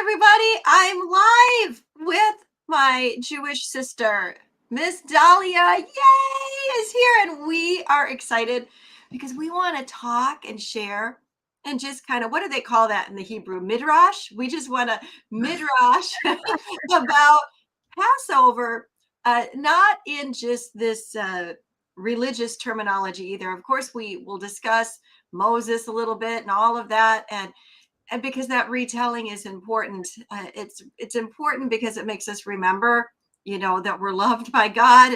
everybody. I'm live with my Jewish sister, Miss Dalia. Yay, is here. And we are excited because we want to talk and share and just kind of, what do they call that in the Hebrew? Midrash? We just want to midrash about Passover, not in just this religious terminology either. Of course, we will discuss Moses a little bit and all of that. And because that retelling is important, it's important because it makes us remember, that we're loved by God,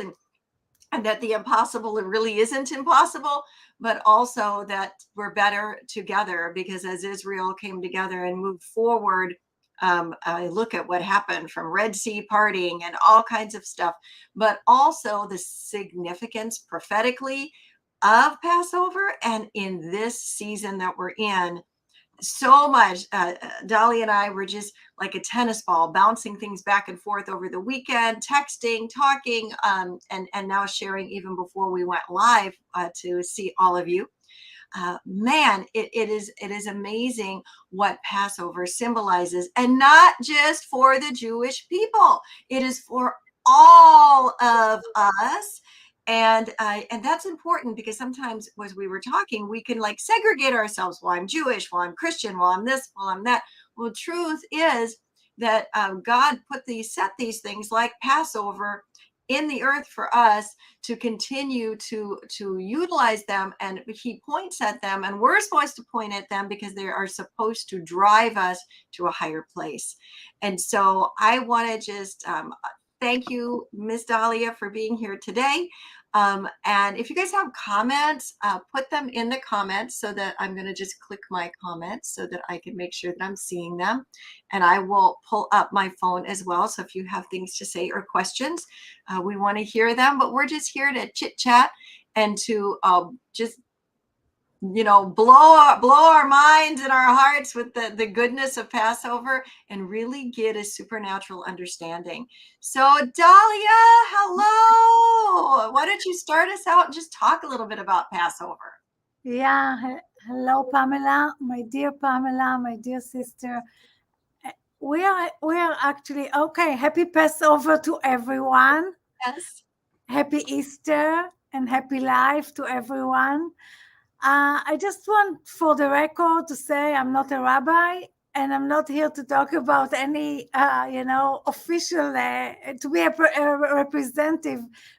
and that the impossible really isn't impossible, but also that we're better together, because as Israel came together and moved forward, I look at what happened from Red Sea parting and all kinds of stuff, but also the significance prophetically of Passover and in this season that we're in. So much. Dalia and I were just like a tennis ball, bouncing things back and forth over the weekend, texting, talking, and now sharing even before we went live to see all of you. Man, it is amazing what Passover symbolizes, and not just for the Jewish people. It is for all of us. And that's important, because sometimes as we were talking, we can like segregate ourselves. Well, I'm Jewish. Well, I'm Christian. Well, I'm this. Well, I'm that. Well, truth is that God set these things like Passover in the earth for us to continue to utilize them, and he points at them, and we're supposed to point at them because they are supposed to drive us to a higher place. And so I want to just thank you, Miss Dalia, for being here today. And if you guys have comments, put them in the comments, so that I'm going to just click my comments so that I can make sure that I'm seeing them. And I will pull up my phone as well. So if you have things to say or questions, we want to hear them. But we're just here to chit chat and to just blow our minds and our hearts with the goodness of Passover, and really get a supernatural understanding. So Dalia, hello. Why don't you start us out and just talk a little bit about Passover? Yeah. Hello, Pamela, my dear sister. We are actually okay. Happy Passover to everyone. Yes. Happy Easter and happy life to everyone. I just want, for the record, to say I'm not a rabbi, and I'm not here to talk about any, official, to be a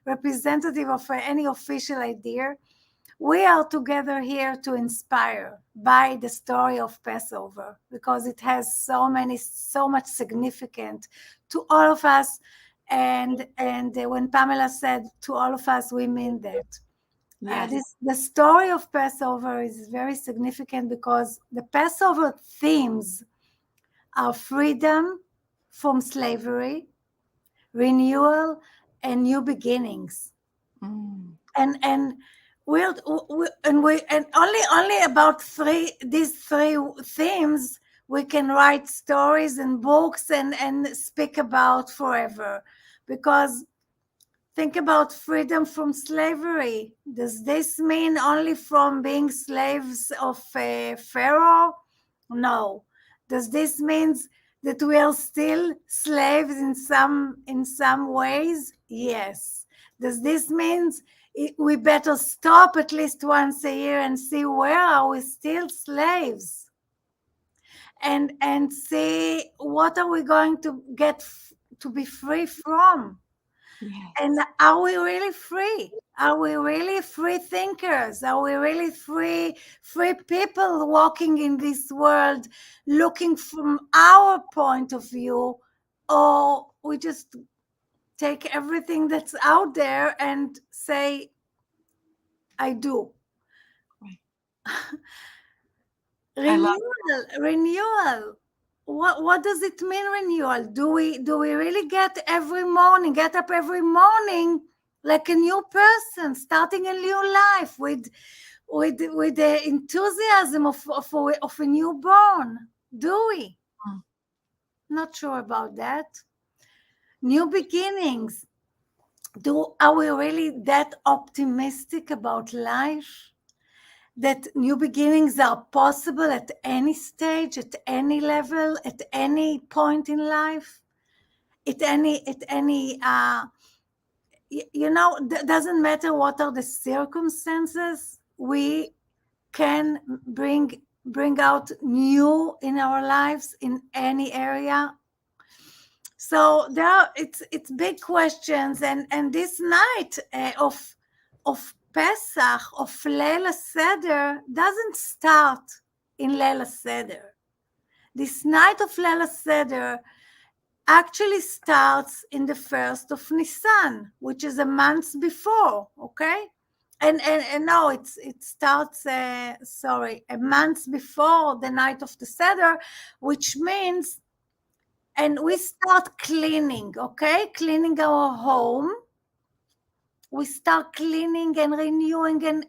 representative of any official idea. We are together here to inspire by the story of Passover, because it has so much significance to all of us. And when Pamela said to all of us, we mean that. Yes. The story of Passover is very significant, because the Passover themes are freedom from slavery, renewal, and new beginnings. Mm. And only about these three themes we can write stories and books and speak about forever. Because think about freedom from slavery. Does this mean only from being slaves of Pharaoh? No. Does this mean that we are still slaves in some ways? Yes. Does this mean we better stop at least once a year and see where are we still slaves, and see what are we going to get to be free from? Yes. And are we really free? Are we really free thinkers? Are we really free people walking in this world, looking from our point of view? Or we just take everything that's out there and say, I do? Right. I love Renewal. What does it mean, renewal? Do we really get up every morning like a new person, starting a new life with the enthusiasm of a newborn? Do we? Mm. Not sure about that. New beginnings. Are we really that optimistic about life? that new beginnings are possible at any stage, at any level, at any point in life, at any doesn't matter what are the circumstances, we can bring out new in our lives in any area. So it's big questions, and this night of Pesach, of Leila Seder, doesn't start in Leila Seder. This night of Leila Seder actually starts in the 1st of Nisan, which is a month before, okay? And no, it starts, a month before the night of the Seder, which means, and we start cleaning, okay? Cleaning our home. We start cleaning and renewing and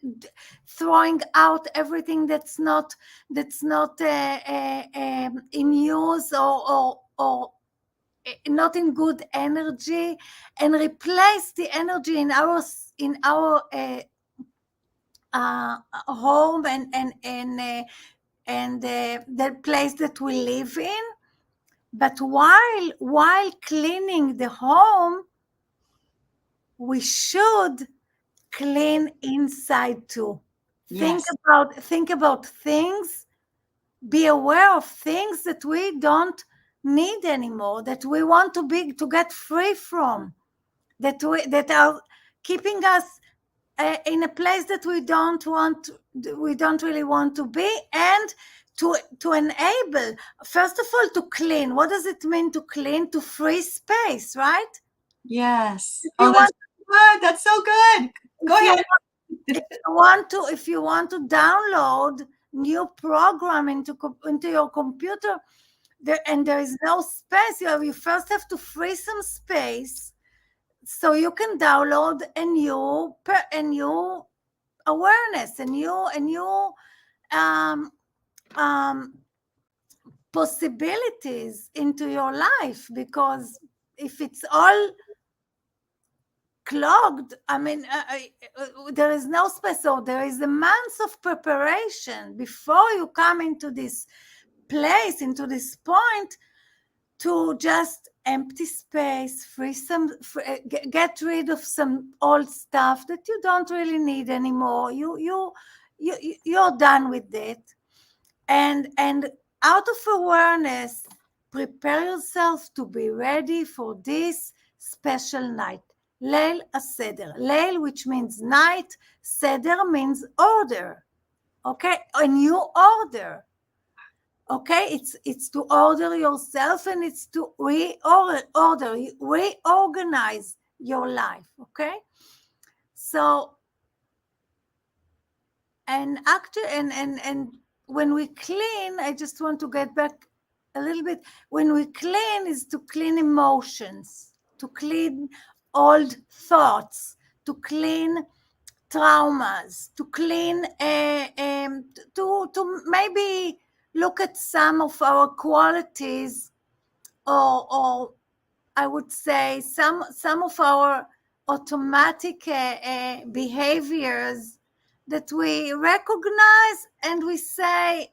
throwing out everything that's not in use or not in good energy, and replace the energy in our home and the place that we live in. But while cleaning the home, we should clean inside too. Yes. Think about things, be aware of things that we don't need anymore, that we want to get free from, that are keeping us in a place that we don't really want to be, and to enable, first of all, to clean. What does it mean to clean? To free space, right? Yes. If Oh, you want, that's so good. Go if you ahead. if you want to download new program into your computer, there is no space, you first have to free some space so you can download a new awareness, a new um, um, possibilities into your life. Because if it's all clogged, I mean, there is no space. So there is a month of preparation before you come into this place, into this point, to just empty space, get rid of some old stuff that you don't really need anymore. You're done with it, and out of awareness, prepare yourself to be ready for this special night. Leil Seder. Leil, which means night. Seder means order. Okay, a new order. Okay, it's to order yourself, and it's to reorganize your life. Okay, so and when we clean, I just want to get back a little bit. When we clean, is to clean emotions, to clean old thoughts, to clean traumas, to clean to maybe look at some of our qualities, or I would say some of our automatic behaviors that we recognize, and we say,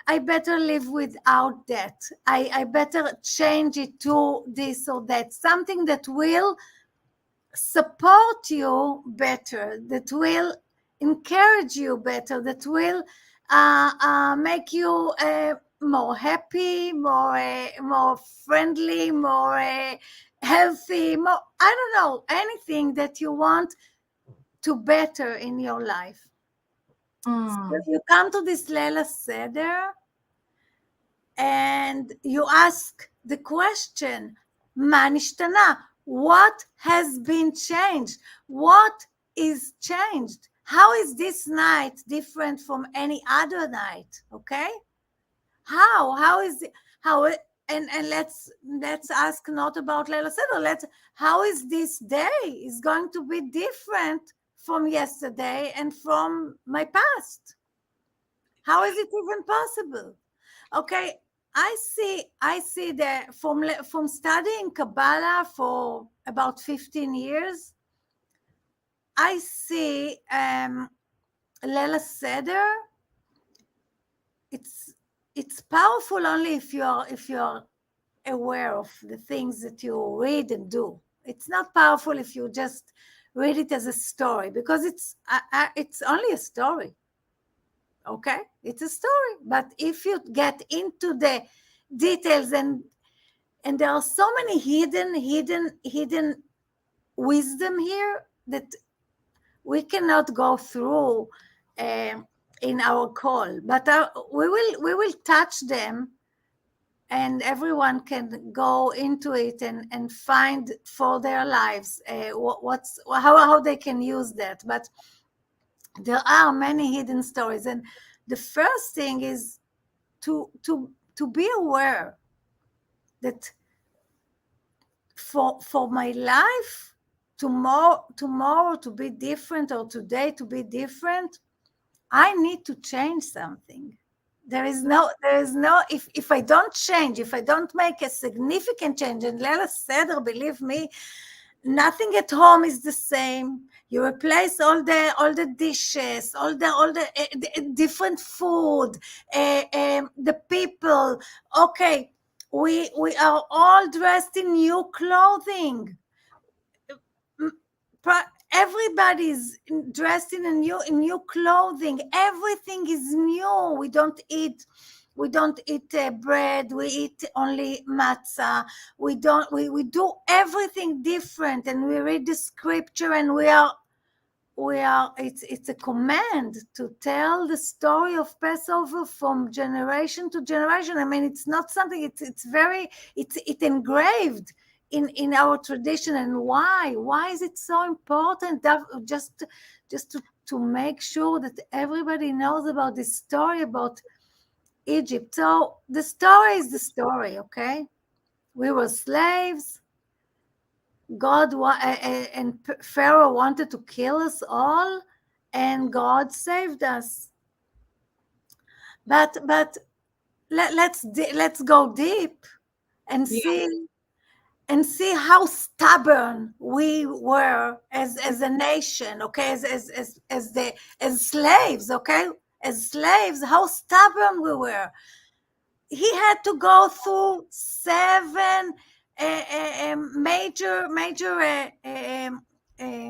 I better live without that. I better change it to this or that, something that will support you better, that will encourage you better, that will make you more happy, more friendly, more healthy, more, I don't know, anything that you want to better in your life. So you come to this Leila Seder and you ask the question, מה נשתנה? What has been changed? What is changed? How is this night different from any other night? Okay? How is it? And let's ask not about Leila Seder. How is this day is going to be different from yesterday and from my past? How is it even possible? Okay, I see that from studying Kabbalah for about 15 years, I see Lela Seder, it's it's powerful only if you're aware of the things that you read and do. It's not powerful if you just read it as a story, because it's only a story. Okay, it's a story. But if you get into the details, and there are so many hidden wisdom here that we cannot go through in our call, but we will touch them, and everyone can go into it and find for their lives what's how they can use that. But there are many hidden stories, and the first thing is to be aware that for my life tomorrow to be different, or today to be different, I need to change something. There is no, if I don't change, if I don't make a significant change, and Lela Seder, believe me, nothing at home is the same. You replace all the dishes, all the different food, the people. Okay, we are all dressed in new clothing. Everybody's dressed in new clothing. Everything is new. We don't eat bread. We eat only matzah. We do everything different, and we read the scripture, and it's a command to tell the story of Passover from generation to generation. I mean, it's not something, it's engraved in our tradition. And why is it so important that just to make sure that everybody knows about this story about Egypt? So the story is the story. Okay, we were slaves. And Pharaoh wanted to kill us all, and God saved us. But let's go deep and Yeah. see how stubborn we were as a nation. Okay, as slaves. Okay, as slaves, how stubborn we were. He had to go through seven major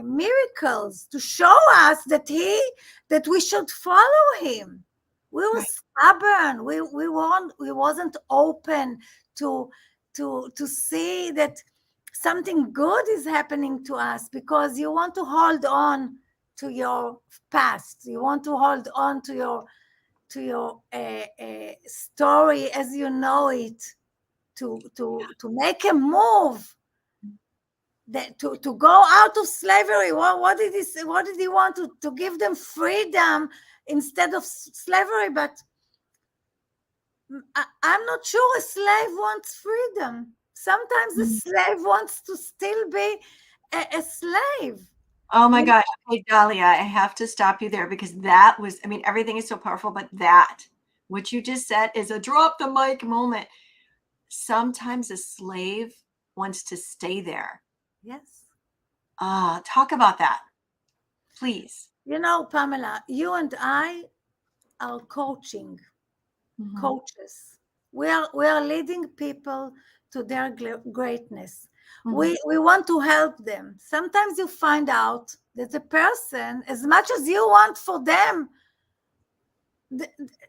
miracles to show us that we should follow him. We were Right. stubborn. We wasn't open to to see that something good is happening to us, because you want to hold on to your past. You want to hold on to your story as you know it, to make a move, that to go out of slavery. What did he say? What did he want to give them freedom instead of slavery? But I'm not sure a slave wants freedom. Sometimes a slave wants to still be a slave. Oh my You gosh. Hey, Dalia, I have to stop you there because that was, I mean, everything is so powerful, but what you just said is a drop the mic moment. Sometimes a slave wants to stay there. Yes. Talk about that, please. Pamela, you and I are Mhm. coaches. We are leading people to their greatness. Mhm. We want to help them. Sometimes you find out that the person, as much as you want for them,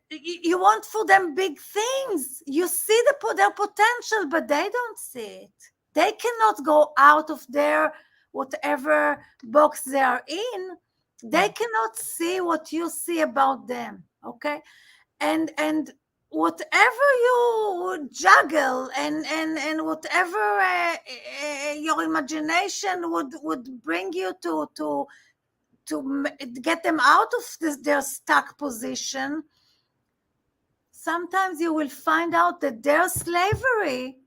you want for them big things. You see their potential, but they don't see it. They cannot go out of their whatever box they are in. They cannot see what you see about them. Okay, and whatever you juggle, and whatever your imagination would bring you to get them out of their stuck position, sometimes you will find out that their slavery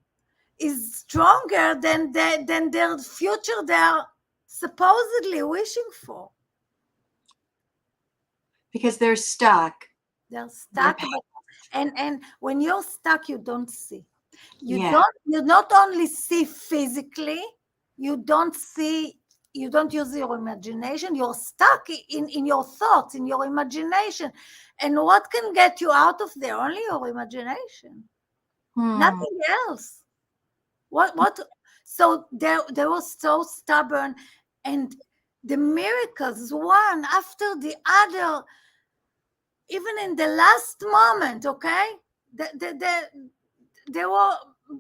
is stronger than their future they are supposedly wishing for. Because they're stuck. They're Their stuck, past. and when you're stuck, you don't see. You Yeah. don't. You not only see physically, you don't see you don't use your imagination, you're stuck in your thoughts, in your imagination. And what can get you out of there? Only your imagination, nothing else. What So they were so stubborn, and the miracles one after the other, even in the last moment, okay, they were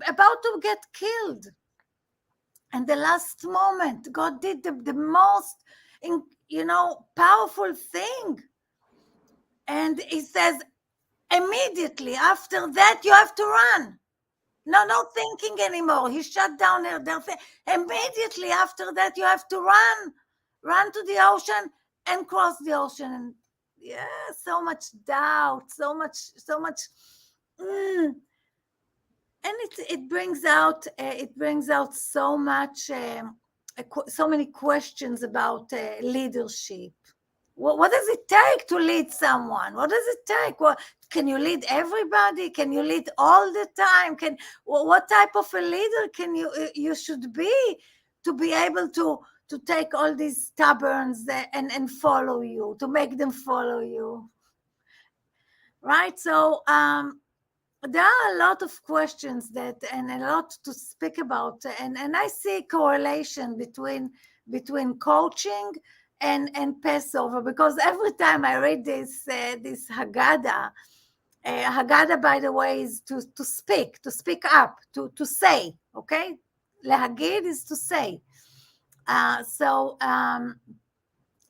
about to get killed. And the last moment, God did the most, powerful thing. And He says, immediately after that, you have to run. No thinking anymore. He shut down their thing. Immediately after that, you have to run to the ocean and cross the ocean. And yeah, so much doubt, so much. Mm, and it brings out so much so many questions about leadership. What does it take to lead someone? What does it take? Can you lead everybody? Can you lead all the time? What type of a leader can you should be to be able to take all these stubborns and follow you, to make them follow you, right? So there are a lot of questions and a lot to speak about, and I see correlation between coaching and Passover, because every time I read this Haggadah, Haggadah, by the way, is to speak up, to say, okay? Lehagid is to say. So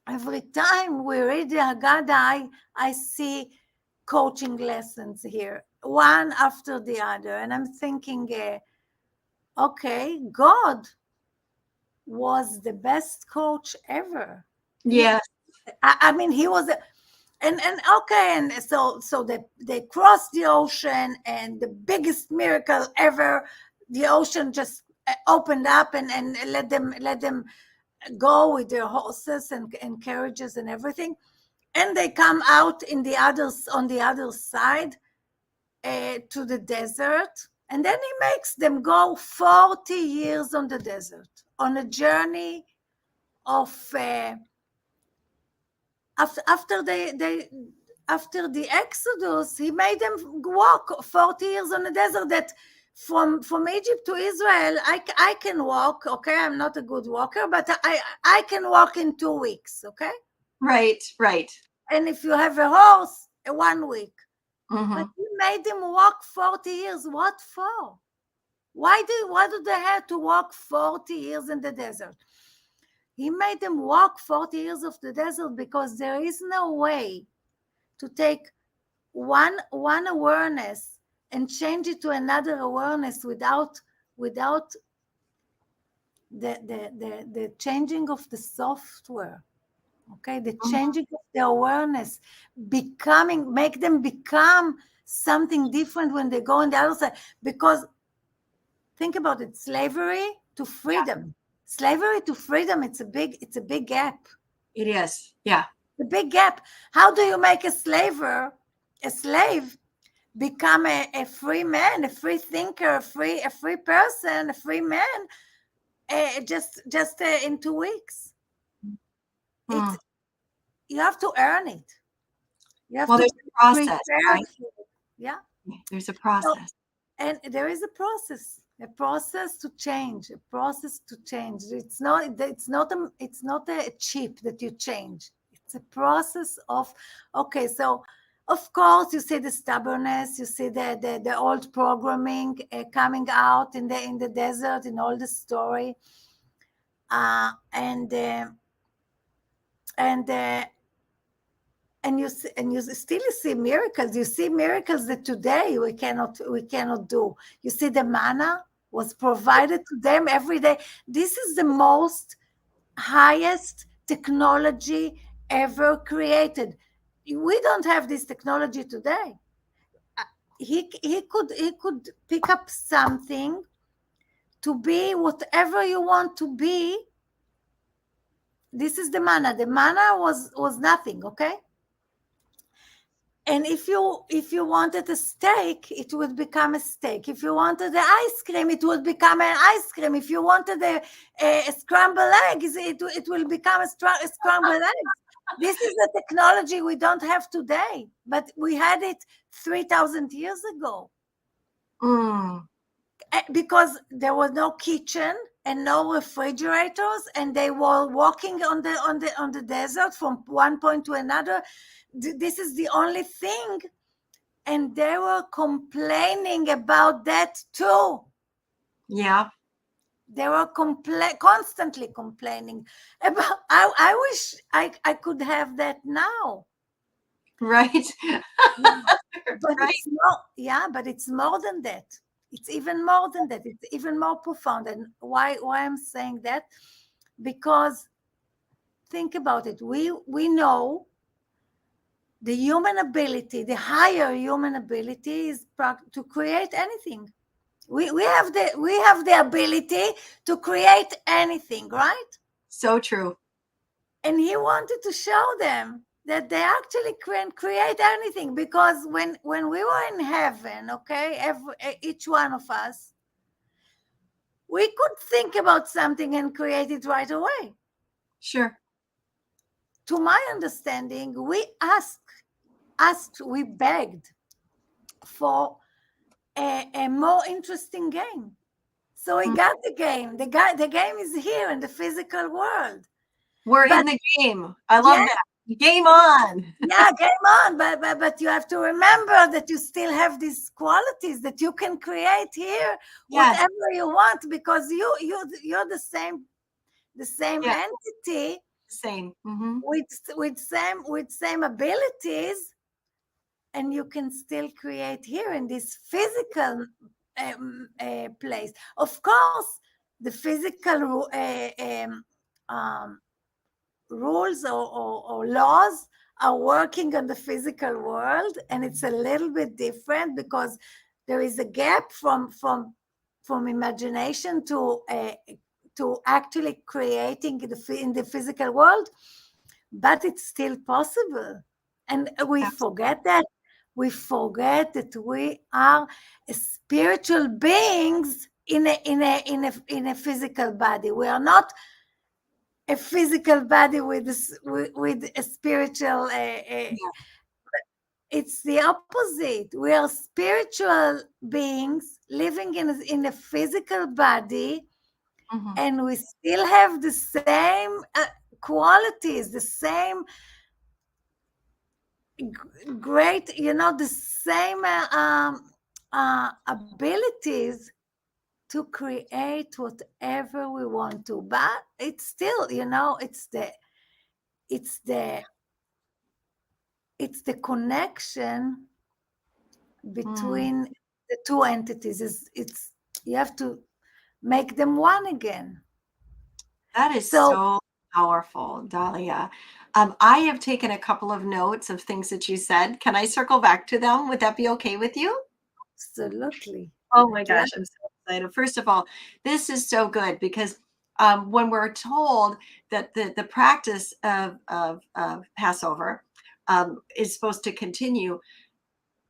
every time we read the Haggadah, I see coaching lessons here, one after the other. And I'm thinking, okay, God was the best coach ever. Yeah. I mean, he was, and okay, and so they crossed the ocean, and the biggest miracle ever, the ocean just opened up and let them go with their horses and carriages and everything, and they come out on the other side to the desert. And then He makes them go 40 years on the desert, on a journey of after the Exodus. He made them walk 40 years on the desert. That from Egypt to Israel, I can walk. Okay, I'm not a good walker, but I can walk in 2 weeks. Okay, Right. and if you have a horse, 1 week. Mm-hmm. But He made them walk 40 years. What for? Why do they have to walk 40 years in the desert? He made them walk 40 years of the desert because there is no way to take one awareness and change it to another awareness without the changing of the software. Okay, the changing of the awareness, make them become something different when they go on the other side. Because think about it, slavery to freedom. Slavery to freedom, it's a big gap. It is. Yeah. The big gap. How do you make a slave become a free man, a free thinker, a free person, a free man, just in 2 weeks? It's You have to earn it. You have to there's a process, prepare right? for it. Yeah. There's a process. And there is a process to change, It's not a chip that you change. It's a process of, okay, so of course you see the stubbornness, you see the old programming coming out in the desert, in all the story, and you still see miracles. You see miracles that today we cannot do. You see, the manna was provided to them every day. This is the most highest technology ever created. We don't have this technology today. He could pick up something to be whatever you want to be. This is the manna. The manna was nothing, okay? And if you wanted a steak, it would become a steak. If you wanted the ice cream, it would become an ice cream. If you wanted a scrambled eggs, it will become a scrambled eggs. This is a technology we don't have today, but we had it 3,000 years ago. Mm. Because there was no kitchen and no refrigerators, and they were walking on the desert from one point to another. This is the only thing, and they were complaining about that too. Yeah. They were constantly complaining about. I wish I could have that now. Right. Yeah. But Right. it's more, yeah, but it's more than that. It's even more than that. It's even more profound. And why I'm saying that? Because think about it. We know the human ability, the higher human ability is to create anything. We have the ability to create anything, right? So true. And he wanted to show them that they actually can create anything, because when we were in heaven, okay, each one of us, we could think about something and create it right away. Sure. To my understanding, we begged for a more interesting game. So we Mm. got the game. The game is here in the physical world. We're But in the game. I love yeah, that. Game on. yeah, game on. But you have to remember that you still have these qualities that you can create here Yes. whatever you want, because you're the same Yeah. entity Same. Hmm. with same abilities, and you can still create here in this physical place. Of course, the physical um, rules or laws are working on the physical world, and it's a little bit different because there is a gap from imagination to actually creating in the physical world, but it's still possible. And we forget that we are spiritual beings in a physical body. We are not a physical body with a spiritual. Yeah. It's the opposite. We are spiritual beings living in a physical body, Hmm. and we still have the same qualities, the same great, the same abilities to create whatever we want to. But it's still, it's the it's the connection Mm. between the two entities. It's You have to make them one again. That is So so powerful, Dalia. I have taken a couple of notes of things that you said. Can I circle back to them? Would that be okay with you? absolutely, Oh my I'd love. gosh, I'm so excited. First of all, this is so good because when we're told that the practice of Passover is supposed to continue,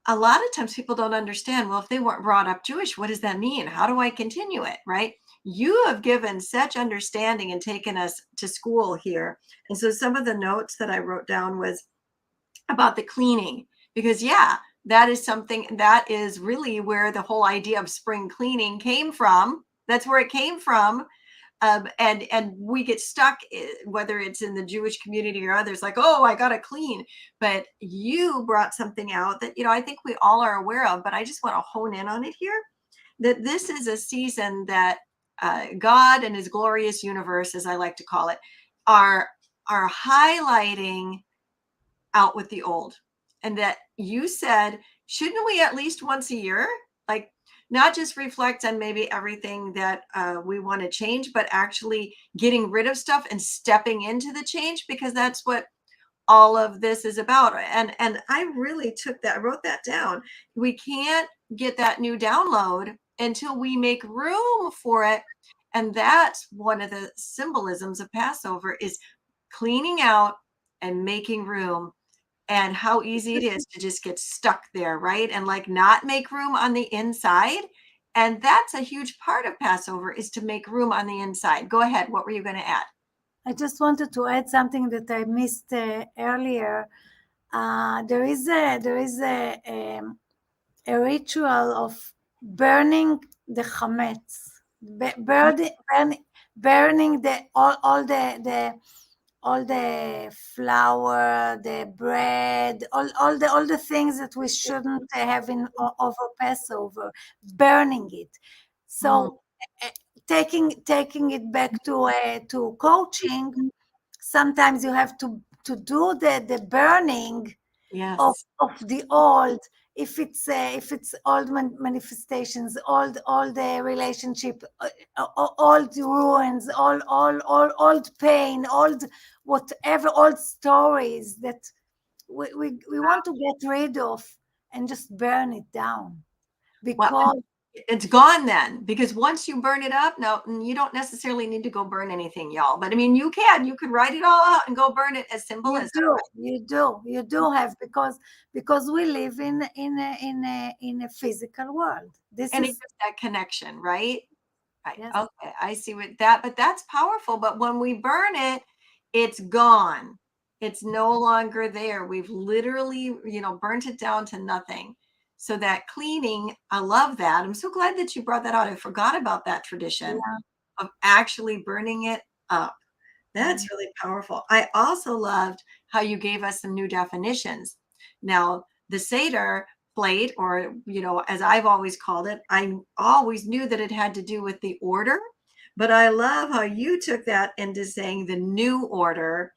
a lot of times people don't understand, well, if they weren't brought up Jewish, what does that mean? How do I continue it? Right? You have given such understanding and taken us to school here. And so some of the notes that I wrote down was about the cleaning, because yeah, that is something that is really where the whole idea of spring cleaning came from. That's where it came from. And we get stuck, whether it's in the Jewish community or others, like, oh, I gotta clean. But you brought something out that I think we all are aware of, but I just want to hone in on it here, that this is a season that God and his glorious universe, as I like to call it, are highlighting out with the old. And that you said, shouldn't we at least once a year, like, not just reflect on maybe everything that we want to change, but actually getting rid of stuff and stepping into the change, because that's what all of this is about. And I really wrote that down. We can't get that new download until we make room for it. And that's one of the symbolisms of Passover, is cleaning out and making room. and how easy it is to just get stuck there, right? And like not make room on the inside. And that's a huge part of Passover, is to make room on the inside. Go ahead. What were you going to add? I just wanted to add something that I missed earlier. There is a ritual of burning the chametz, burning the all the flour, the bread, all the things that we shouldn't have in over Passover, burning it. Mm, So uh, taking it back to coaching, sometimes you have to do the burning yes. of the old, if it's old manifestations, all the relationship, old ruins, old pain, old whatever, old stories that we want to get rid of and just burn it down, Well, because it's gone then, because once you burn it up, no, you don't necessarily need to go burn anything, y'all. But I mean, you could write it all out and go burn it, as simple as that. you do have, because we live in a physical world. This And it is gives that connection, right? Right. yes. Okay, I see what that, but that's powerful. But when we burn it, it's gone. It's no longer there. We've literally, burnt it down to nothing. So that cleaning, I love that. I'm so glad that you brought that out. I forgot about that tradition Yeah. of actually burning it up. That's Mhm. really powerful. I also loved how you gave us some new definitions. Now, the Seder plate, or, as I've always called it, I always knew that it had to do with the order, but I love how you took that into saying the new order,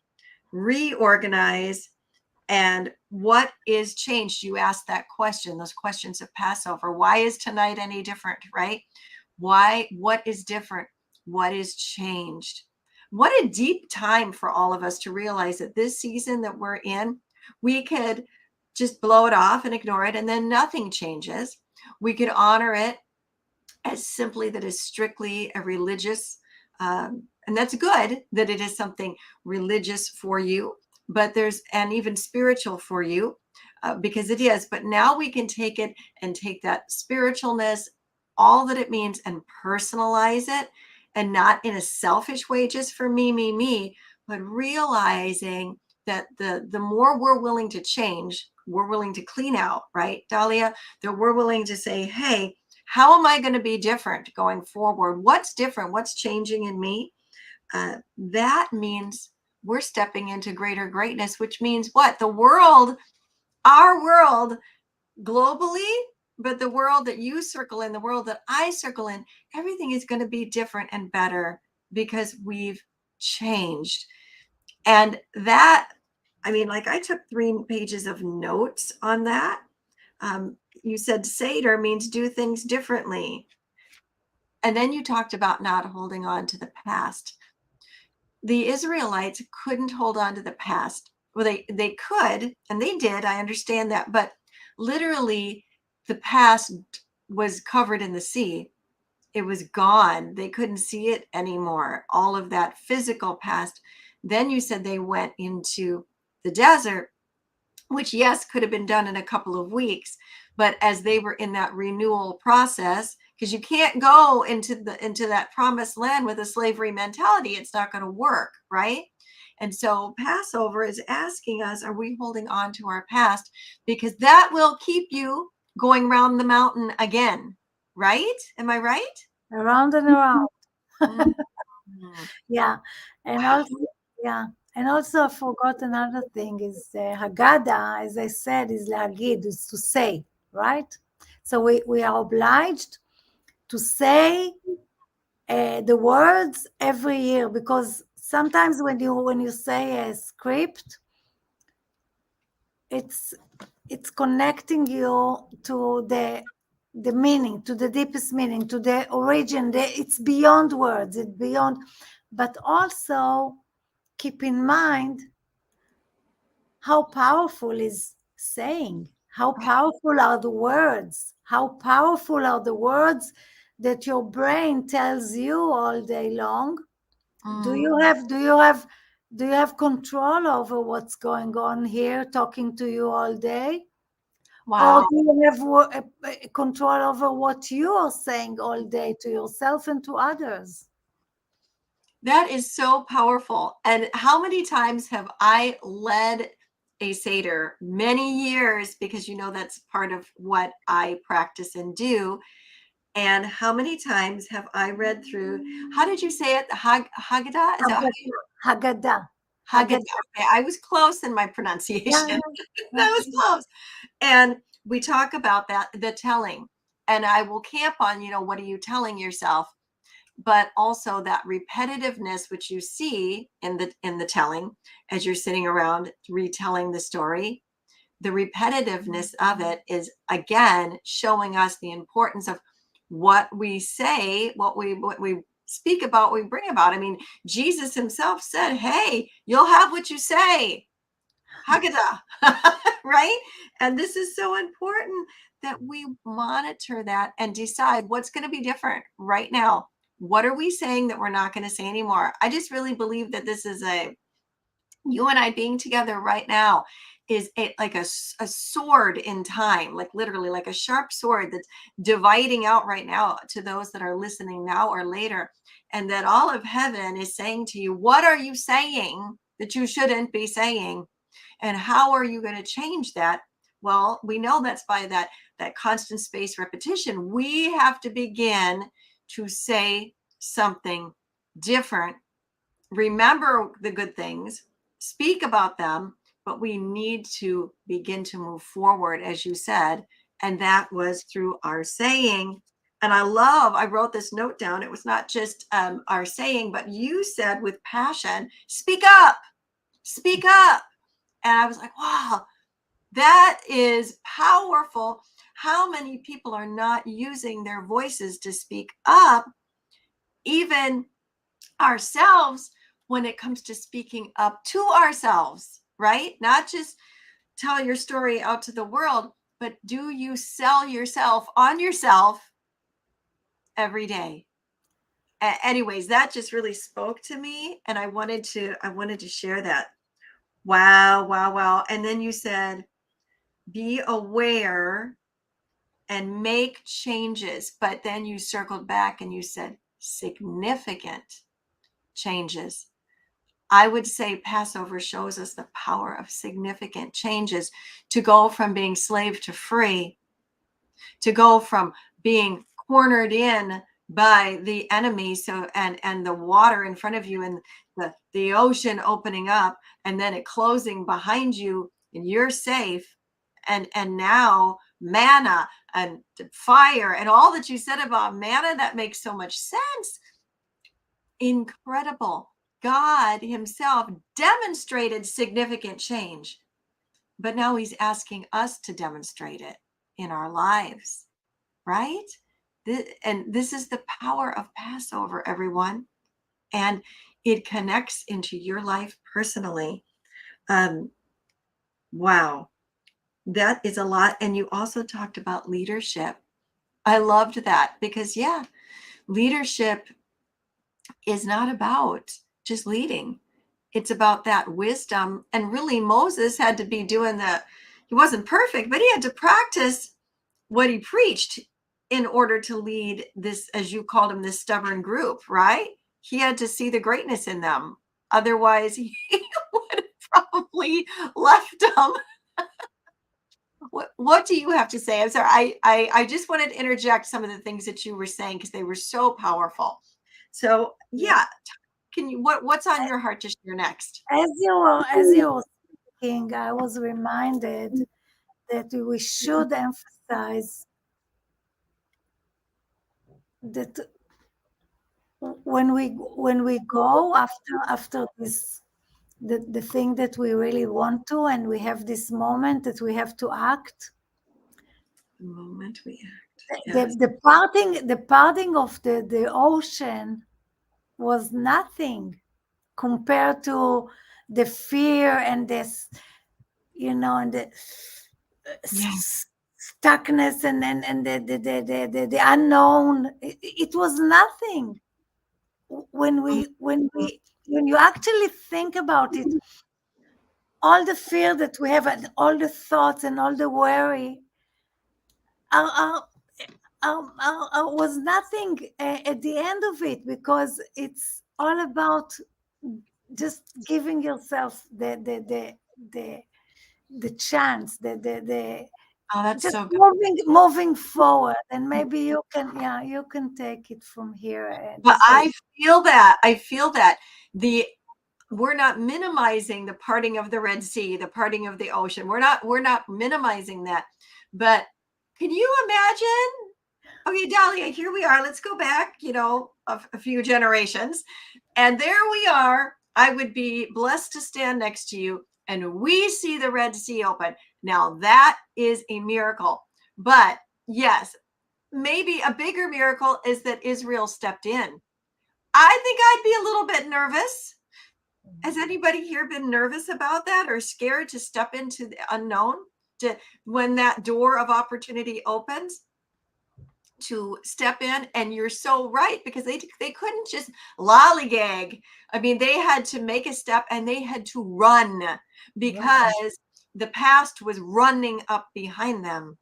reorganize, and what is changed. You asked that question, those questions of Passover. Why is tonight any different, right? What is different? What is changed? What a deep time for all of us to realize that this season that we're in, we could just blow it off and ignore it, and then nothing changes. We could honor it as simply that is strictly a religious, and that's good that it is something religious for you, but there's, and even spiritual for you, because it is. But now we can take it and take that spiritualness, all that it means, and personalize it, and not in a selfish way, just for me, but realizing that the more we're willing to change, we're willing to clean out, right, Dalia? That we're willing to say, hey, how am I going to be different going forward? What's different? What's changing in me? That means we're stepping into greater greatness, which means what? The world, our world globally, but the world that you circle in, the world that I circle in, everything is going to be different and better because we've changed. And that, I mean, like I took 3 pages of notes on that. You said Seder means do things differently. And then you talked about not holding on to the past. The Israelites couldn't hold on to the past. Well, they could, and they did. I understand that, but literally, the past was covered in the sea. It was gone. They couldn't see it anymore. All of that physical past. Then you said they went into the desert, which, yes, could have been done in a couple of weeks, but as they were in that renewal process, because you can't go into that promised land with a slavery mentality, it's not going to work, right? And so Passover is asking us, are we holding on to our past? Because that will keep you going around the mountain again, right? Am I right? Around and around. Mm. Yeah, and Wow. also yeah, and also I forgot another thing is Haggadah, as I said, is להגיד, is to say, right? So we are obliged to say the words every year, because sometimes when you say a script, it's it's connecting you to the meaning, to the deepest meaning, to the origin. It's beyond words, it's beyond, but also keep in mind how powerful is saying, how powerful are the words, how powerful are the words that your brain tells you all day long. do Mm. you have do you have Do you have control over what's going on here, talking to you all day? Or Wow. do you have control over what you are saying all day to yourself and to others? That is so powerful. And how many times have I led a Seder? Many years, because that's part of what I practice and do. And how many times have I read through, how did you say it? Haggadah? Is that how you Haggadah. Haggadah? Haggadah. Okay, I was close in my Yeah, pronunciation. yeah, That was close. And we talk about that, the telling. And I will camp on, what are you telling yourself? But also that repetitiveness, which you see in the telling as you're sitting around retelling the story. The repetitiveness of it is again showing us the importance of what we say, what we speak about, we bring about. I mean, Jesus himself said, hey, you'll have what you say. Haggadah, right? And this is so important that we monitor that and decide what's going to be different right now. What are we saying that we're not going to say anymore? I just really believe that this is you and I being together right now is like a sword in time, like literally like a sharp sword that's dividing out right now to those that are listening now or later. And that all of heaven is saying to you, what are you saying that you shouldn't be saying? And how are you going to change that? Well, we know that's by that constant space repetition. We have to begin to say something different. Remember the good things, speak about them, but we need to begin to move forward, as you said. And that was through our saying. And I wrote this note down. It was not just our saying, but you said with passion, speak up, speak up. And I was like, wow, that is powerful. How many people are not using their voices to speak up, even ourselves, when it comes to speaking up to ourselves, right? Not just tell your story out to the world, but do you sell yourself on yourself every day? Anyways, that just really spoke to me, and I wanted to share that. Wow, wow, wow. And then you said, be aware and make changes. But then you circled back and you said significant changes. I would say Passover shows us the power of significant changes, to go from being slave to free, to go from being cornered in by the enemy, and the water in front of you, and the ocean opening up and then it closing behind you, and you're safe. And now manna and fire and all that you said about manna, that makes so much sense. Incredible. God himself demonstrated significant change, but now he's asking us to demonstrate it in our lives, right? And this is the power of Passover, everyone. And it connects into your life personally. Um, wow, that is a lot. And you also talked about leadership. I loved that because, yeah, leadership is not about just leading. It's about that wisdom. And really, Moses had to be doing he wasn't perfect, but he had to practice what he preached in order to lead this, as you called him, this stubborn group, right? He had to see the greatness in them. Otherwise, he would have probably left them. What do you have to say? I'm sorry. I just wanted to interject some of the things that you were saying because they were so powerful. So yeah. yeah, can you what's on your heart to share next? As you were speaking, I was reminded that we should emphasize that when we go after this, the thing that we really want to, and we have this moment that we have to act. The moment we act. The Yes. the parting of the ocean was nothing compared to the fear and this, and the Yeah. stuckness, and the unknown. It was nothing when we when you actually think about it, all the fear that we have and all the thoughts and all the worry are, was nothing at the end of it, because it's all about just giving yourself the the chance, the Oh, that's just so good. moving forward, and maybe you can, yeah, you can take it from here and But say, I feel that. I feel that the we're not minimizing the parting of the Red Sea, the parting of the ocean. We're not minimizing that. But can you imagine? Okay, Dalia, here we are. Let's go back, a few generations. And there we are. I would be blessed to stand next to you, and we see the Red Sea open. Now, that is a miracle. But yes, maybe a bigger miracle is that Israel stepped in. I think I'd be a little bit nervous. Has anybody here been nervous about that or scared to step into the unknown? To when that door of opportunity opens, to step in. And you're so right, because they couldn't just lollygag. I mean, they had to make a step, and they had to run, right, because the past was running up behind them,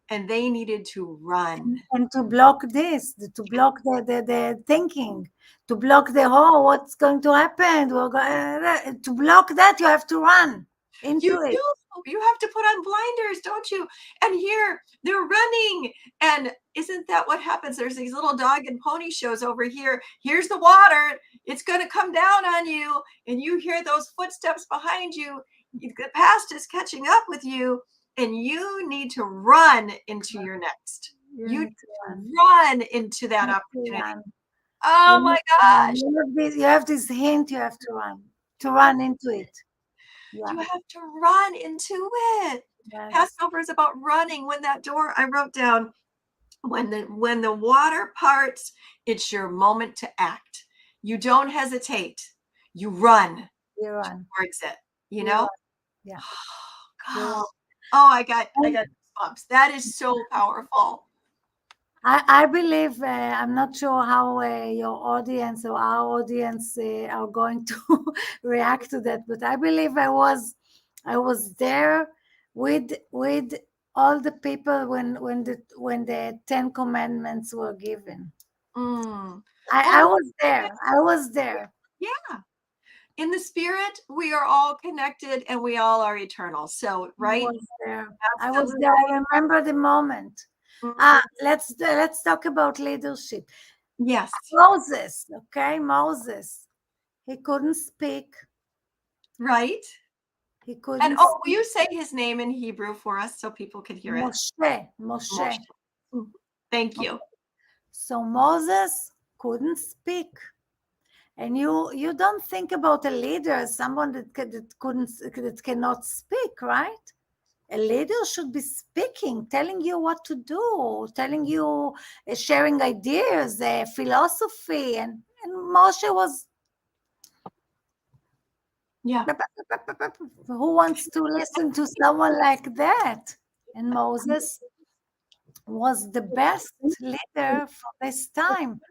and they needed to run. and to block this, to block the thinking, to block the, oh, what's going to happen, to block that, you have to run You into it. do. You have to put on blinders, don't you? And here they're running. And isn't that what happens? There's these little dog and pony shows over here. Here's the water. It's going to come down on you. And you hear those footsteps behind you. The past is catching up with you. And you need to run into your next. You You need need to to run. run into You that need to opportunity. run. You Oh need my to run. gosh. You have this hint, you have to run into it. You Yeah. have to run into it. Yes. Passover is about running. When that door, I wrote down, when the water parts, it's your moment to act. You don't hesitate. You run You run. towards it. You You know? run. Yeah. You Oh, run. oh, I got And goosebumps. That is so powerful. I believe, I'm not sure how your audience or our audience are going to react to that, but I believe I was there with all the people when the Ten Commandments were given. Mm. I Oh, was there. I was there. yeah. In the spirit, we are all connected, and we all are eternal. So, I right? was there. I was Absolutely. there. I remember the moment. Mhm. Let's talk about leadership. Yes. Moses, okay, Moses. He couldn't speak. Right. He And couldn't oh, will speak. you say his name in Hebrew for us so people could hear it? Moshe, Moshe. Moshe. Mhm. Thank you. So Moses couldn't speak. And you don't think about a leader as someone that cannot speak, right? A leader should be speaking, telling you what to do, telling you, sharing ideas, philosophy, and Moshe was, Yeah. who wants to listen to someone like that? And Moses was the best leader for this time,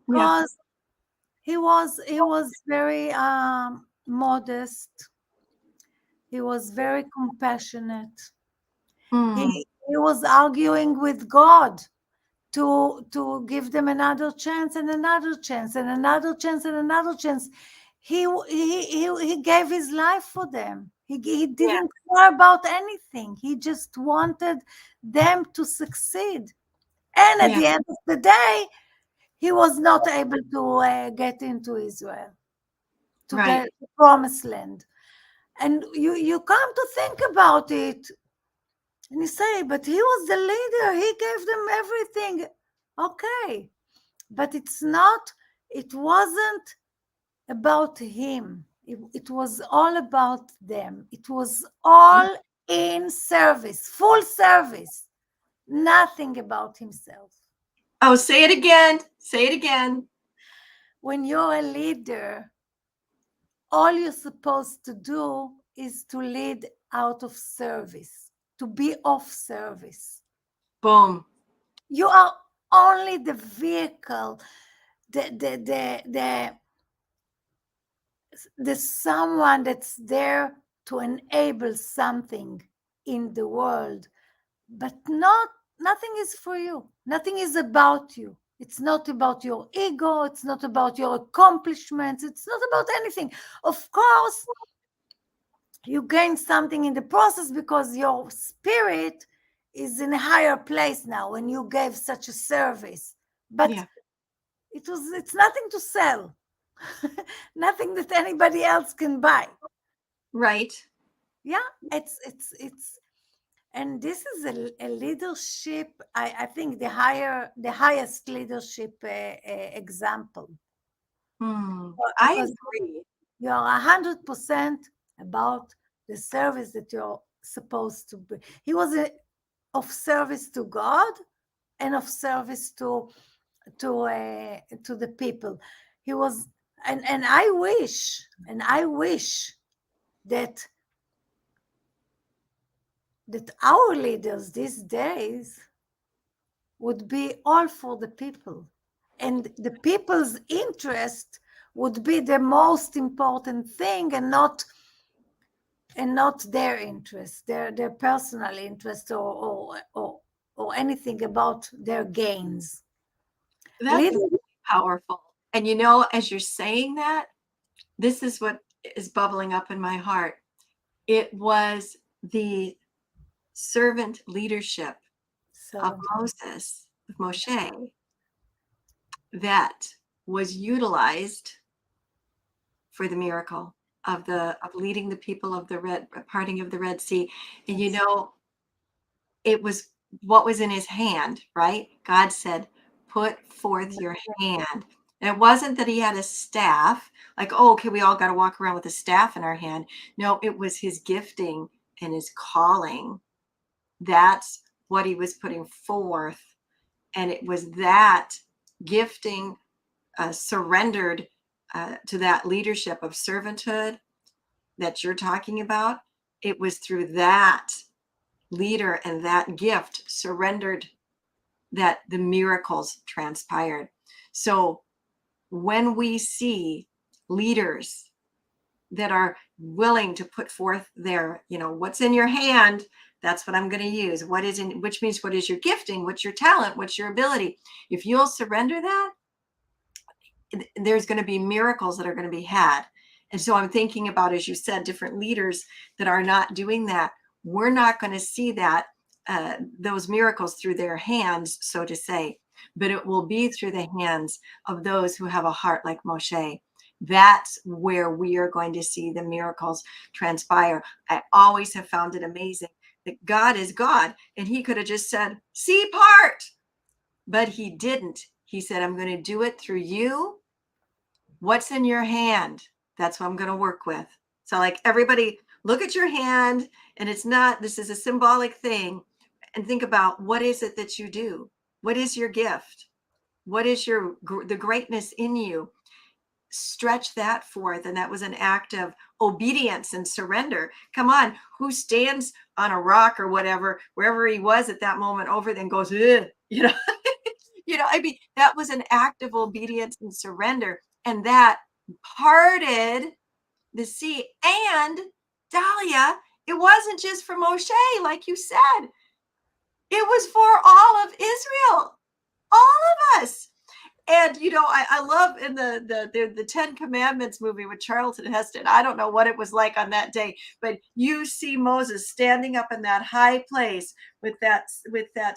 Yeah. because he was very modest. He was very compassionate. Mm. He was arguing with God to give them another chance and another chance and another chance and another chance. He gave his life for them. He Yeah. didn't care about anything. He just wanted them to succeed. And at Yeah. the end of the day, he was not able to get into Israel, to Right. get the promised land. And you come to think about it, and you say, but he was the leader. He gave them everything. Okay, but it wasn't about him. It was all about them. It was all in service, full service, nothing about himself. Oh, say it again. Say it again. When you're a leader, all you're supposed to do is to lead out of service, to be of service. Boom. You are only the vehicle, the there's someone that's there to enable something in the world, but nothing is for you. Nothing is about you. It's not about your ego. It's not about your accomplishments. It's not about anything. Of course, you gain something in the process because your spirit is in a higher place now when you gave such a service. But Yeah. it's nothing to sell. Nothing that anybody else can buy. Right. Yeah, it's and this is a leadership. I think the highest leadership example, I because agree. you're 100% about the service that you're supposed to be. He was of service to God and of service to the people. He was, and I wish that our leaders these days would be all for the people, and the people's interest would be the most important thing, and not their interest, their personal interest, or anything about their gains. That's Leaders, powerful. And you know, as you're saying that, this is what is bubbling up in my heart. It was the servant leadership of servant, Moses, of Moshe, that was utilized for the miracle of leading the people of the red parting of the Red Sea. And you yes, know, it was what was in his hand, right? God said, put forth your hand. And it wasn't that he had a staff, like, oh, okay, we all got to walk around with a staff in our hand. No, it was his gifting and his calling. That's what he was putting forth. And it was that gifting surrendered to that leadership of servanthood that you're talking about. It was through that leader and that gift surrendered that the miracles transpired. So when we see leaders that are willing to put forth their, what's in your hand, that's what I'm going to use. What is in, which means what is your gifting, what's your talent, what's your ability? If you'll surrender that, there's going to be miracles that are going to be had. And so I'm thinking about, as you said, different leaders that are not doing that. We're not going to see that, those miracles through their hands, so to say, but it will be through the hands of those who have a heart like Moshe. That's where we are going to see the miracles transpire. I always have found it amazing that God is God, and he could have just said, sea part, but he didn't. He said, I'm going to do it through you. What's in your hand? That's what I'm going to work with. So, like, everybody, look at your hand, and it's not, this is a symbolic thing. And think about, what is it that you do? What is your gift? What is the greatness in you? Stretch that forth. And that was an act of obedience and surrender. Come on, who stands on a rock or whatever, wherever he was at that moment, over then goes, ugh, I mean, that was an act of obedience and surrender. And that parted the sea. And Dalia, it wasn't just for Moshe, like you said, it was for all of Israel, all of us. And I love in the Ten Commandments movie with Charlton Heston. I don't know what it was like on that day, but you see Moses standing up in that high place with that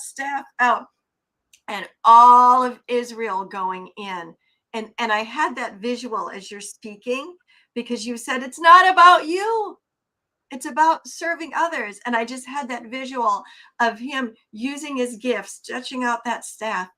staff out, and all of Israel going in. And I had that visual as you're speaking, because you said it's not about you. It's about serving others. And I just had that visual of him using his gifts, stretching out that staff,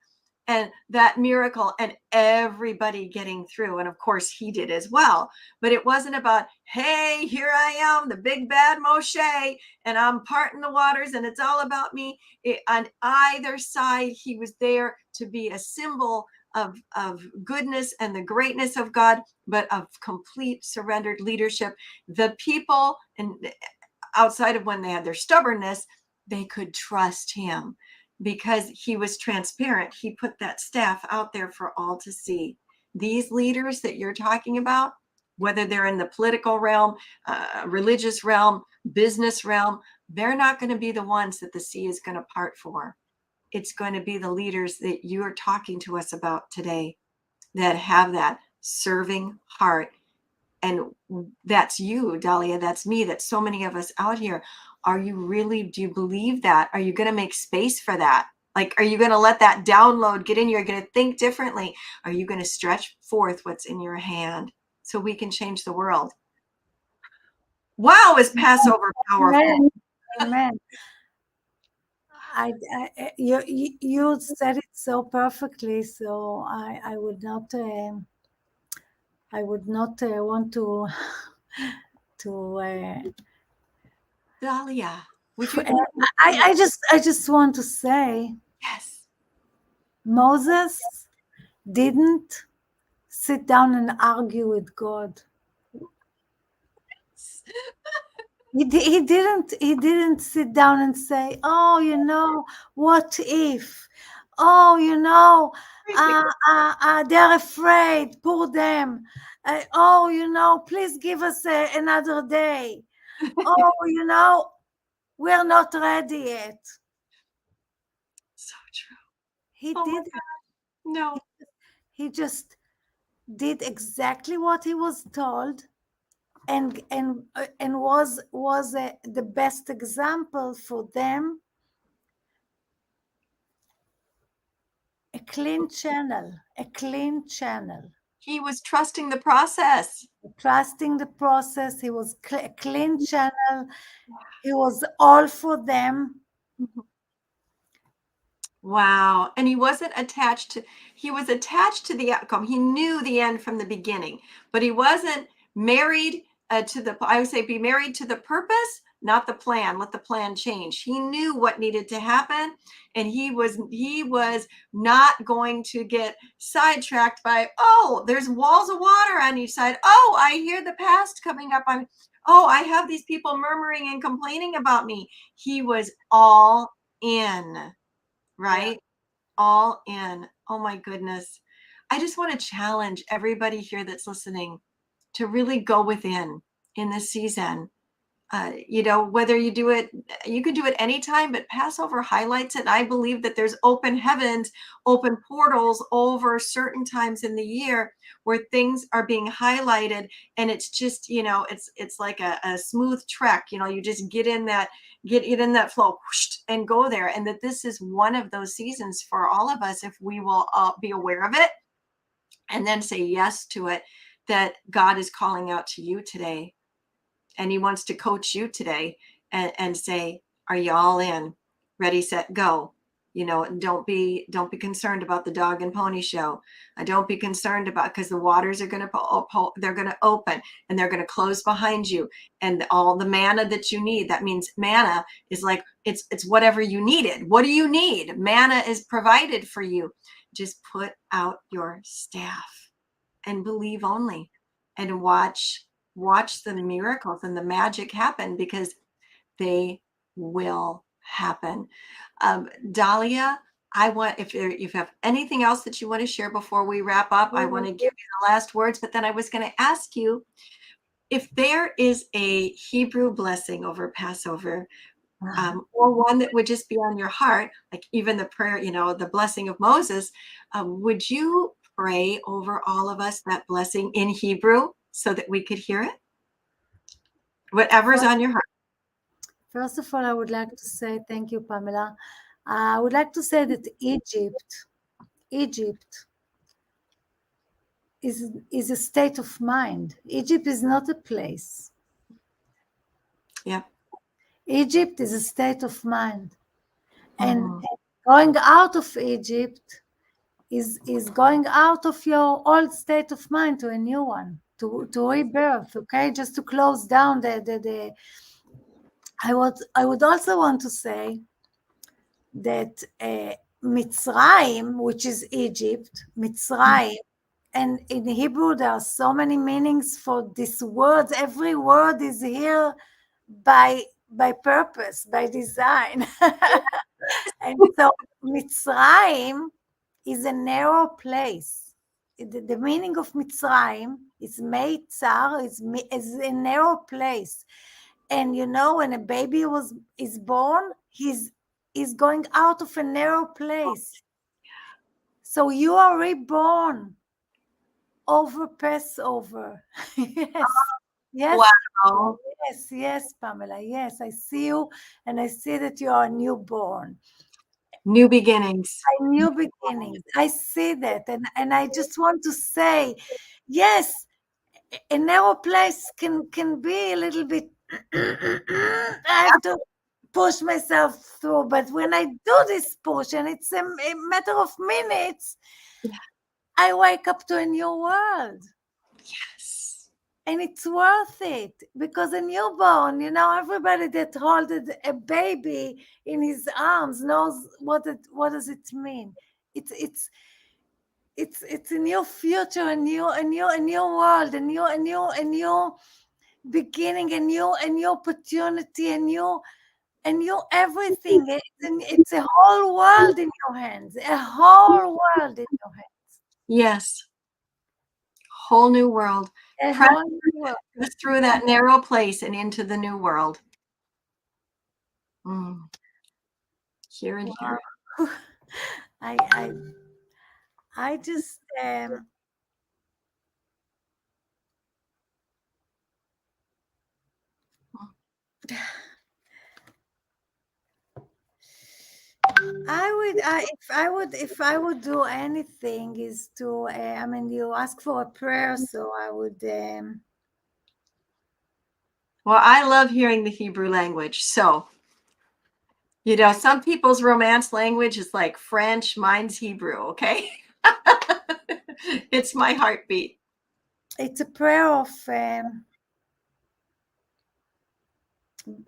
and that miracle, and everybody getting through. And of course he did as well, but it wasn't about, hey, here I am, the big bad Moshe, and I'm parting the waters and it's all about me. On either side, he was there to be a symbol of goodness and the greatness of God, but of complete surrendered leadership. The people, and outside of when they had their stubbornness, they could trust him because he was transparent. He put that staff out there for all to see. These leaders that you're talking about, whether they're in the political realm, religious realm, business realm, they're not going to be the ones that the sea is going to part for. It's going to be the leaders that you're talking to us about today that have that serving heart. And that's you, Dalia. That's me. That's so many of us out here. Are you really, do you believe that? Are you going to make space for that? Like, are you going to let that download get in you? Are you going to think differently? Are you going to stretch forth what's in your hand so we can change the world? Wow, is Passover powerful? Amen. Amen. You said it so perfectly. So I would not want to to. Dalia, would you? I just want to say, Yes. Moses didn't sit down and argue with God. He didn't sit down and say, oh, what if, oh, they're afraid, poor them, oh, please give us another day, oh, we're not ready yet. So true. He Oh my did. God. No. He just did exactly what he was told, and was the best example for them. A clean channel. He was trusting the process. Trusting the process. He was a clean channel. He was all for them. Wow. And he wasn't attached to, he was attached to the outcome. He knew the end from the beginning, but he wasn't married to the, I would say, be married to the purpose, not the plan. Let the plan change. He knew what needed to happen. And he was not going to get sidetracked by, oh, there's walls of water on each side. Oh, I hear the past coming up on, oh, I have these people murmuring and complaining about me. He was all in. Right? Yeah. All in. Oh my goodness. I just want to challenge everybody here that's listening to really go within in this season. Whether you do it, you can do it anytime, but Passover highlights it. And I believe that there's open heavens, open portals over certain times in the year where things are being highlighted. And it's just, it's like a smooth trek. You just get in that flow and go there. And that this is one of those seasons for all of us, if we will be aware of it and then say yes to it, that God is calling out to you today. And he wants to coach you today and say, are you all in? Ready, set, go. Don't be concerned about the dog and pony show. Don't be concerned about, because the waters are going to, they're going to open and they're going to close behind you. And all the manna that you need, that means manna is like, it's whatever you needed. What do you need? Manna is provided for you. Just put out your staff and believe only, and watch the miracles and the magic happen, because they will happen. Dalia, I want, if you have anything else that you want to share before we wrap up, I want to give you the last words, but then I was going to ask you if there is a Hebrew blessing over Passover, or one that would just be on your heart, like even the prayer, the blessing of Moses, would you pray over all of us that blessing in Hebrew so that we could hear it? Whatever's on your heart. First of all, I would like to say thank you, Pamela. I would like to say that Egypt is a state of mind. Egypt is not a place. Yeah. Egypt is a state of mind. And going out of Egypt is going out of your old state of mind to a new one, to rebirth. Okay, just to close down the I would also want to say that Mitzrayim, which is Egypt, Mitzrayim, and in Hebrew there are so many meanings for these words. Every word is here by purpose, by design. And so Mitzrayim is a narrow place. the meaning of Mitzrayim is Meitzar, is a narrow place. And when a baby is born, he's going out of a narrow place. So you are reborn over Passover. Yes. Wow. Yes, Pamela. Yes, I see you, and I see that you are newborn. New beginnings. New beginnings. I see that, and I just want to say, yes, a narrow place can be a little bit. I have to push myself through, but when I do this push, and it's a matter of minutes, I wake up to a new world. Yes. And it's worth it, because a newborn, everybody that holds a baby in his arms knows what does it mean. It's a new future, a new world, a new beginning, a new opportunity, a new everything. It's a whole world in your hands, a whole world in your hands. Yes. Whole new world. A Press whole new world. through that narrow place and into the new world. Here and here. I just if I would do anything, is to you ask for a prayer, so I would Well, I love hearing the Hebrew language. So, some people's romance language is like French, mine's Hebrew, okay? It's my heartbeat. It's a prayer of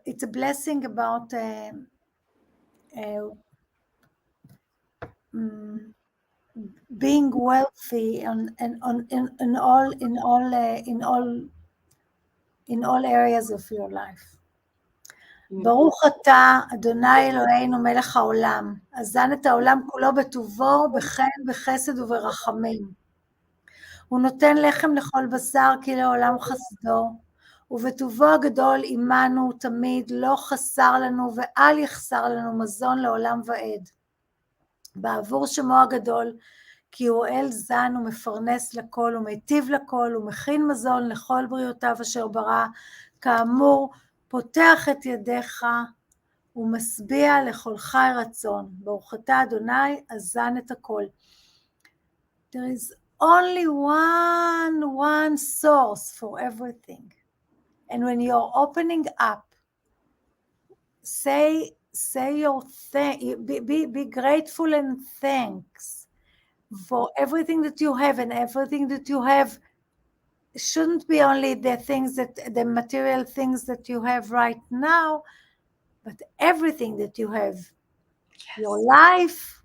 it's a blessing about being wealthy in all areas of your life. ברוך אתה, אדוני אלוהינו מלך העולם, אזן את העולם כולו בטובו, בחן, בחסד וברחמים. הוא נותן לחם לכל בשר, כי לעולם חסדו, ובטובו הגדול עמנו תמיד, לא חסר לנו ואל יחסר לנו מזון לעולם ועד. בעבור שמו הגדול, כי הוא אל זן ומפרנס לכל ומיטיב לכל ומכין מזון לכל בריאותיו אשר ברא, כאמור פותח את ידיך ומשביע לכל חי רצון. ברוך אתה אדוני אזן את הכל. There is only one source for everything. And when you're opening up, say your be grateful and thanks for everything that you have, and everything that you have shouldn't be only the material things that you have right now, but everything that you have. Yes. Your life,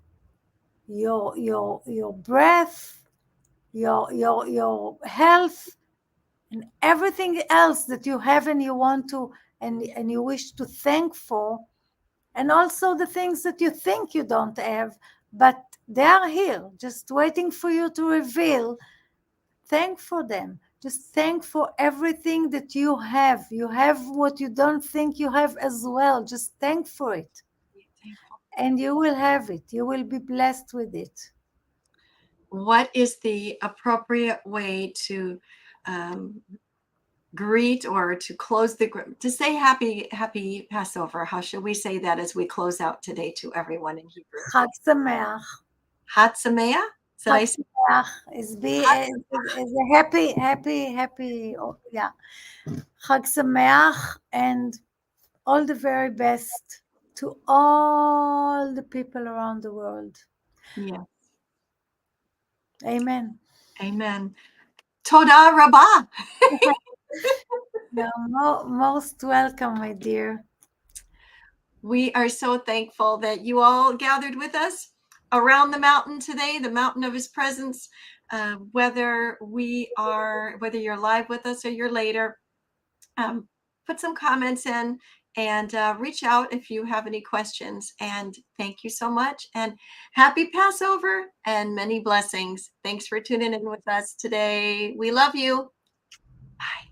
your breath, your health, and everything else that you have and you want to and you wish to thank for, and also the things that you think you don't have, but they are here, just waiting for you to reveal. Thank for them. Just thank for everything that you have. You have what you don't think you have as well. Just thank for it. And you will have it. You will be blessed with it. What is the appropriate way to greet or to close to say happy Passover? How should we say that as we close out today to everyone in Hebrew? Chag Sameach. Chag Sameach? Chag Sameach is a happy, yeah. Chag Sameach, and all the very best to all the people around the world. Yeah. Amen. Amen. Toda Rabbah. You're most welcome, my dear. We are so thankful that you all gathered with us around the mountain today, the mountain of his presence. Whether you're live with us or you're later, put some comments in. and reach out if you have any questions. And thank you so much. And happy Passover and many blessings. Thanks for tuning in with us today. We love you. Bye.